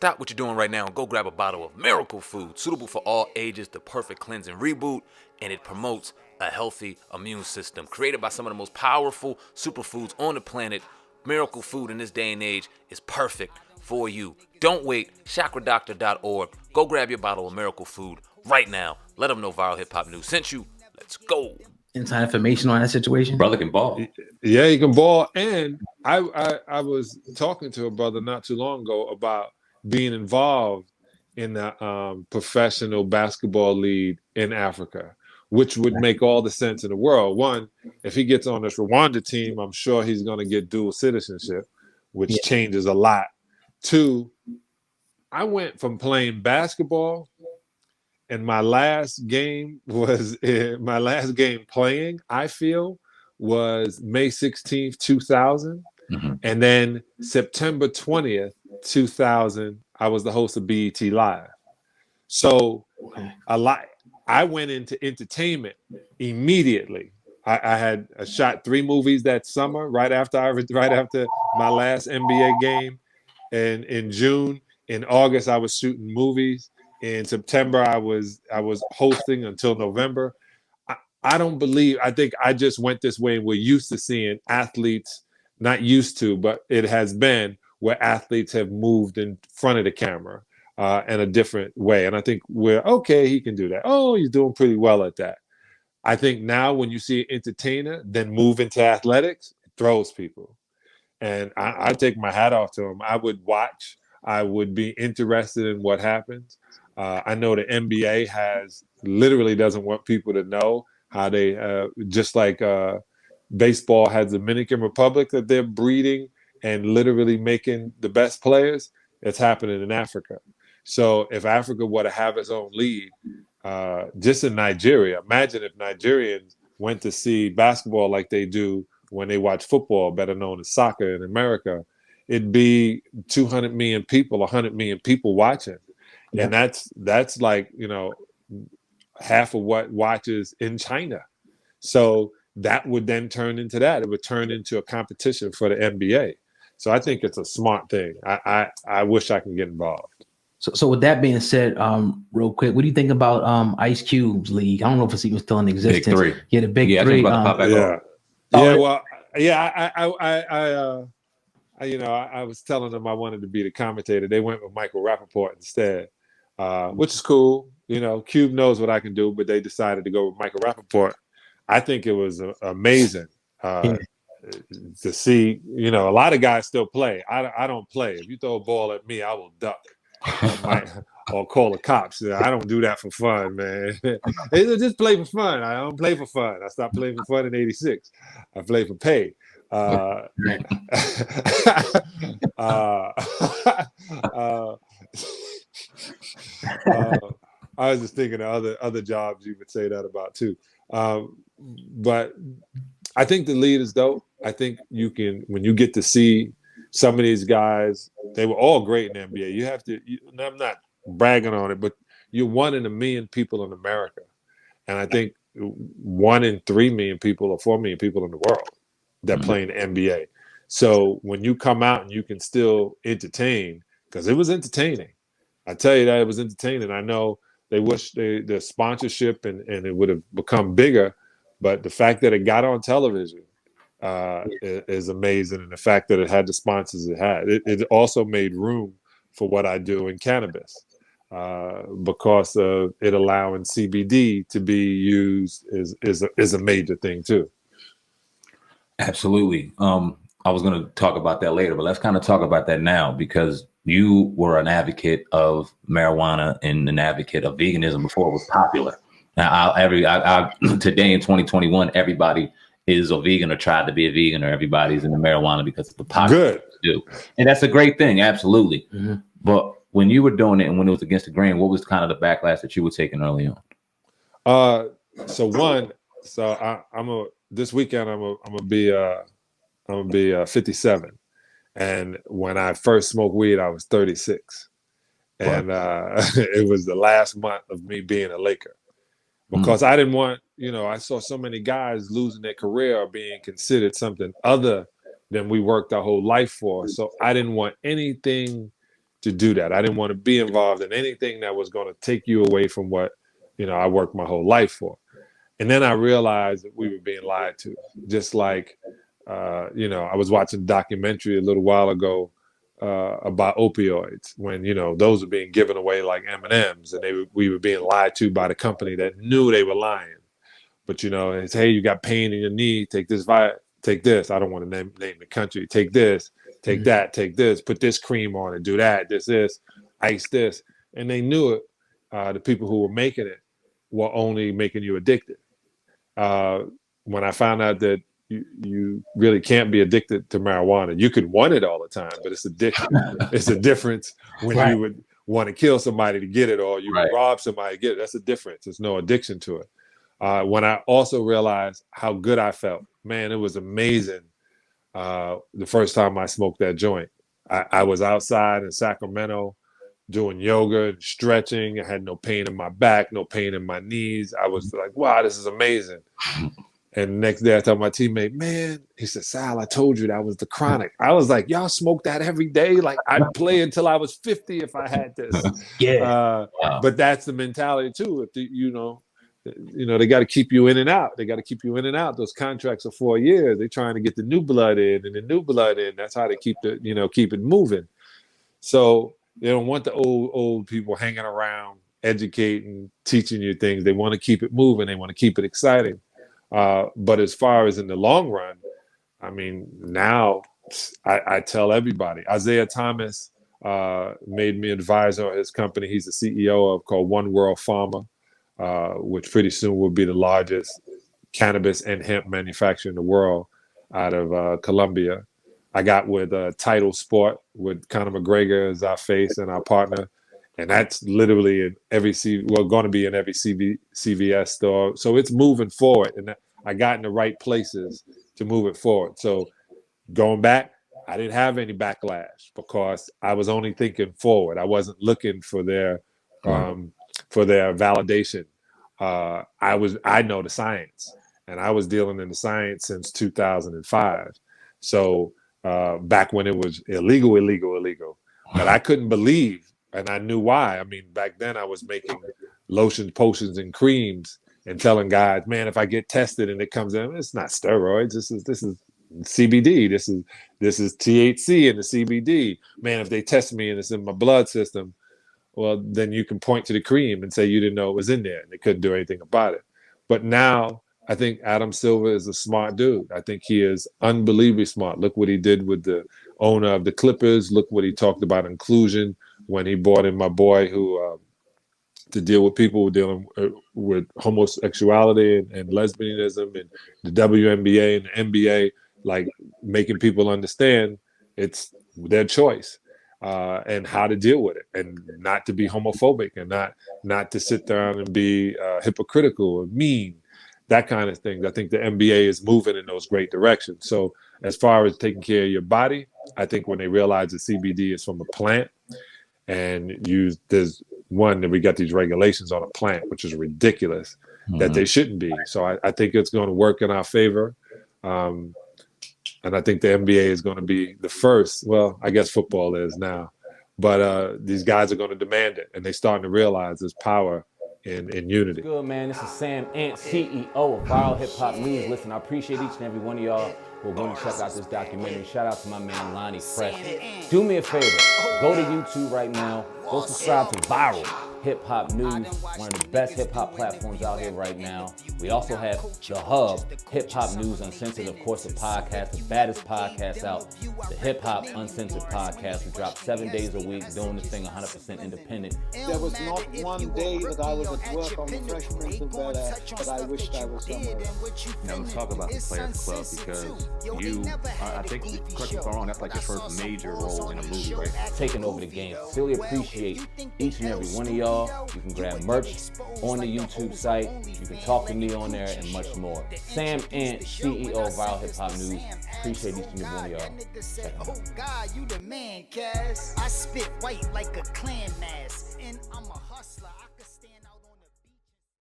Stop what you're doing right now and go grab a bottle of Miracle Food, suitable for all ages, the perfect cleanse and reboot, and it promotes a healthy immune system. Created by some of the most powerful superfoods on the planet, Miracle Food in this day and age is perfect for you. Don't wait. ChakraDoctor.org. Go grab your bottle of Miracle Food right now. Let them know Viral Hip Hop News sent you. Let's go. Inside information on that situation. Brother can ball. Yeah, he can ball. And I was talking to a brother not too long ago about being involved in the professional basketball league in Africa, which would make all the sense in the world. One, if he gets on this Rwanda team, I'm sure he's going to get dual citizenship, which changes a lot. Two, I went from playing basketball, and my last game playing, I feel, was May 16th, 2000. Mm-hmm. And then September 20th, 2000, I was the host of BET Live. So I went into entertainment immediately. I shot 3 movies that summer, right after my last NBA game. And in June, in August, I was shooting movies. In September, I was hosting until November. I think I just went this way, and we're used to seeing athletes, not used to, but it has been where athletes have moved in front of the camera in a different way. And I think we're okay, he can do that. Oh, he's doing pretty well at that. I think now when you see an entertainer then move into athletics, it throws people. And I take my hat off to him. I would watch. I would be interested in what happens. I know the NBA literally doesn't want people to know how they, just like baseball has the Dominican Republic that they're breeding and literally making the best players. It's happening in Africa. So if Africa were to have its own league, just in Nigeria, imagine if Nigerians went to see basketball like they do when they watch football, better known as soccer in America. It'd be 200 million people, 100 million people watching. Yeah. And that's like, half of what watches in China. So that would then turn into that. It would turn into a competition for the NBA. So I think it's a smart thing. I wish I could get involved. So with that being said, real quick, what do you think about Ice Cube's league? I don't know if it's even still in existence. Big Three. Yeah, the Big Three. I was telling them I wanted to be the commentator. They went with Michael Rappaport instead, which is cool. Cube knows what I can do, but they decided to go with Michael Rappaport. I think it was amazing to see, a lot of guys still play. I don't play. If you throw a ball at me, I will duck. Or call the cops. I don't do that for fun, man. Just play for fun. I don't play for fun. I stopped playing for fun in '86. I play for pay. I was just thinking of other jobs you would say that about too. But I think the lead is dope. I think you can, when you get to see some of these guys, they were all great in the NBA. You have to, I'm not bragging on it, but you're 1 in a million people in America. And I think 1 in 3 million people or 4 million people in the world that play in the NBA. So when you come out and you can still entertain, because it was entertaining. I tell you that it was entertaining. I know they wish the sponsorship and it would have become bigger, but the fact that it got on television is amazing. And the fact that it had the sponsors it had, it also made room for what I do in cannabis because of it allowing CBD to be used is a major thing too. Absolutely. I was going to talk about that later, but let's kind of talk about that now because you were an advocate of marijuana and an advocate of veganism before it was popular. Now, today in 2021, everybody is a vegan or tried to be a vegan, or everybody's into marijuana because it's the popular thing to do. And that's a great thing, absolutely. Mm-hmm. But when you were doing it and when it was against the grain, what was kind of the backlash that you were taking early on? This weekend I'm gonna be 57, and when I first smoked weed, I was 36, and it was the last month of me being a Laker because I didn't want, I saw so many guys losing their career or being considered something other than we worked our whole life for. So I didn't want anything to do that. I didn't want to be involved in anything that was going to take you away from what, I worked my whole life for. And then I realized that we were being lied to. Just like, I was watching a documentary a little while ago about opioids when, those were being given away like M&Ms, and we were being lied to by the company that knew they were lying. But, it's, hey, you got pain in your knee, take this. I don't want to name the country. Take this, take that, take this, put this cream on it, do that, this, ice this. And they knew it. The people who were making it were only making you addicted. When I found out that you really can't be addicted to marijuana, you could want it all the time, but it's addiction. It's a difference when you would want to kill somebody to get it, or you would rob somebody to get it. That's a difference. There's no addiction to it. When I also realized how good I felt, man, it was amazing. The first time I smoked that joint, I was outside in Sacramento doing yoga and stretching. I had no pain in my back, no pain in my knees. I was like, wow, this is amazing. And the next day I told my teammate, man, he said, Sal, I told you that was the chronic. I was like, y'all smoke that every day? Like, I'd play until I was 50 if I had this. Wow. But that's the mentality too. If they got to keep you in and out. They got to keep you in and out. Those contracts are 4 years. They're trying to get the new blood in and the new blood in. That's how they keep keep it moving. So they don't want the old people hanging around, educating, teaching you things. They want to keep it moving. They want to keep it exciting. But as far as in the long run, I mean, now I tell everybody, Isaiah Thomas made me advisor of his company. He's the CEO of called One World Pharma, which pretty soon will be the largest cannabis and hemp manufacturer in the world out of Colombia. I got with Title Sport with Conor McGregor as our face and our partner. And that's literally in every going to be in every CVS store. So it's moving forward. And I got in the right places to move it forward. So going back, I didn't have any backlash because I was only thinking forward. I wasn't looking for their validation. I know the science, and I was dealing in the science since 2005. So back when it was illegal, but I couldn't believe, and I knew why. I mean, back then I was making lotions, potions, and creams, and telling guys, man, if I get tested and it comes in, it's not steroids. This is CBD. This is THC in the CBD. Man, if they test me and it's in my blood system, well, then you can point to the cream and say you didn't know it was in there, and they couldn't do anything about it. But now I think Adam Silver is a smart dude. I think he is unbelievably smart. Look what he did with the owner of the Clippers. Look what he talked about inclusion when he brought in my boy who to deal with people dealing with homosexuality and lesbianism, and the WNBA and the NBA, like making people understand it's their choice. And how to deal with it, and not to be homophobic, and not to sit down and be hypocritical or mean, that kind of thing. I think the NBA is moving in those great directions. So as far as taking care of your body, I think when they realize that CBD is from a plant, and there's one that we got these regulations on a plant, which is ridiculous, that they shouldn't be. So I think it's going to work in our favor. And I think the NBA is going to be the first. Well, I guess football is now, but these guys are going to demand it, and they're starting to realize there's power in unity. Good, man. This is Sam Ant, CEO of Viral Hip Hop News. Listen, I appreciate each and every one of y'all who are going to check out this documentary. Shout out to my man Lonnie Fresh. Do me a favor, go to YouTube right now. Go subscribe to Viral Hip Hop News, one of the best hip hop platforms out here right now. We also have The Hub, Hip Hop News Uncensored, of course, the podcast, the baddest podcast out, the Hip Hop Uncensored podcast. We drop 7 days a week, doing this thing 100% independent. There was not one day that I was at work on the Fresh Prince of Bel-Air that I wished I was somewhere else. Now let's talk about the Players Club, because you, I think, correct me if I'm wrong, that's like your first major role in a movie, right? Taking over the game. Really appreciate each and every one of y'all. You can grab merch on the YouTube site. You can talk to me on there and much more. Sam Ant, CEO of Viral Hip Hop News. Appreciate each and every one of y'all. Check it out. Oh God, you the man, Cass. I spit white like a clan mask, and I'm a hustler.